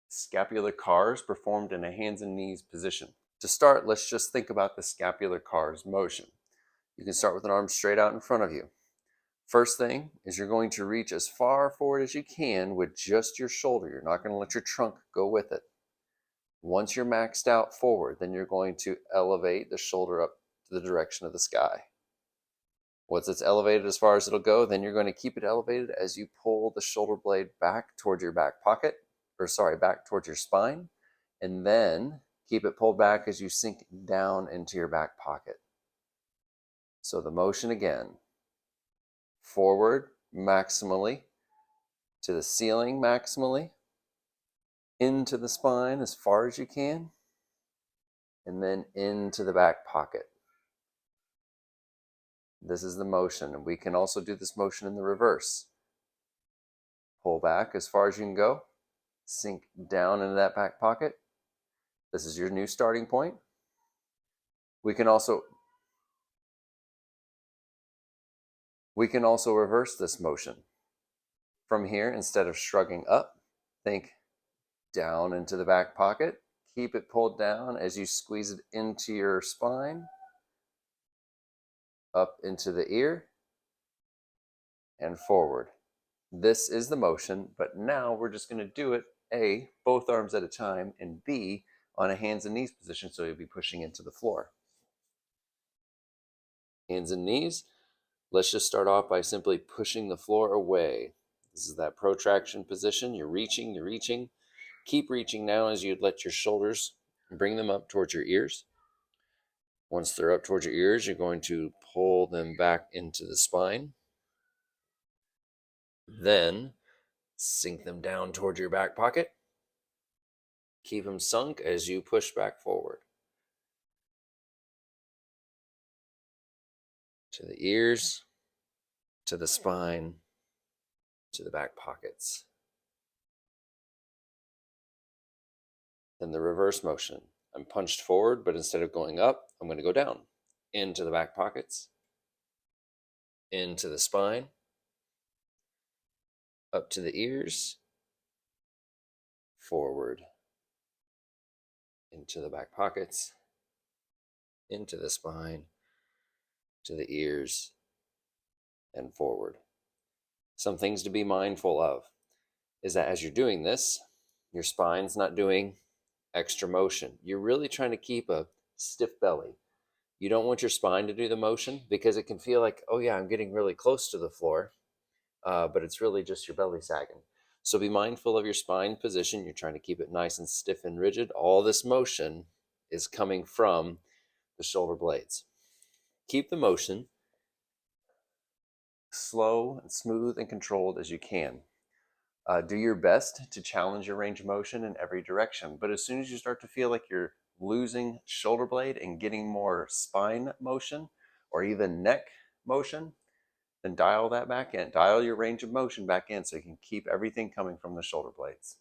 Scapular cars performed in a hands and knees position. To start, let's just think about the scapular cars motion. You can start with an arm straight out in front of you. First thing is you're going to reach as far forward as you can with just your shoulder. You're not going to let your trunk go with it. Once you're maxed out forward, then you're going to elevate the shoulder up to the direction of the sky. Once it's elevated as far as it'll go, then you're going to keep it elevated as you pull the shoulder blade back towards your back pocket, back towards your spine, and then keep it pulled back as you sink down into your back pocket. So the motion again, forward maximally, to the ceiling maximally, into the spine as far as you can, and then into the back pocket. This is the motion, and we can also do this motion in the reverse. Pull back as far as you can go, sink down into that back pocket. This is your new starting point. We can also reverse this motion. From here, instead of shrugging up, think down into the back pocket. Keep it pulled down as you squeeze it into your spine, up into the ear, and forward. This is the motion, but now we're just going to do it A, both arms at a time, and B, on a hands and knees position, so you'll be pushing into the floor. Hands and knees. Let's just start off by simply pushing the floor away. This is that protraction position. You're reaching, you're reaching. Keep reaching now as you'd let your shoulders bring them up towards your ears. Once they're up towards your ears, you're going to pull them back into the spine. Then sink them down towards your back pocket. Keep them sunk as you push back forward. To the ears, to the spine, to the back pockets. Then the reverse motion. I'm punched forward, but instead of going up, I'm going to go down. Into the back pockets, into the spine, up to the ears, forward, into the back pockets, into the spine, to the ears, and forward. Some things to be mindful of is that as you're doing this, your spine's not doing extra motion. You're really trying to keep a stiff belly. You don't want your spine to do the motion because it can feel like, oh yeah, I'm getting really close to the floor, but it's really just your belly sagging. So be mindful of your spine position. You're trying to keep it nice and stiff and rigid. All this motion is coming from the shoulder blades. Keep the motion slow and smooth and controlled as you can. Do your best to challenge your range of motion in every direction. But as soon as you start to feel like you're losing shoulder blade and getting more spine motion or even neck motion, then dial that back in. Dial your range of motion back in so you can keep everything coming from the shoulder blades.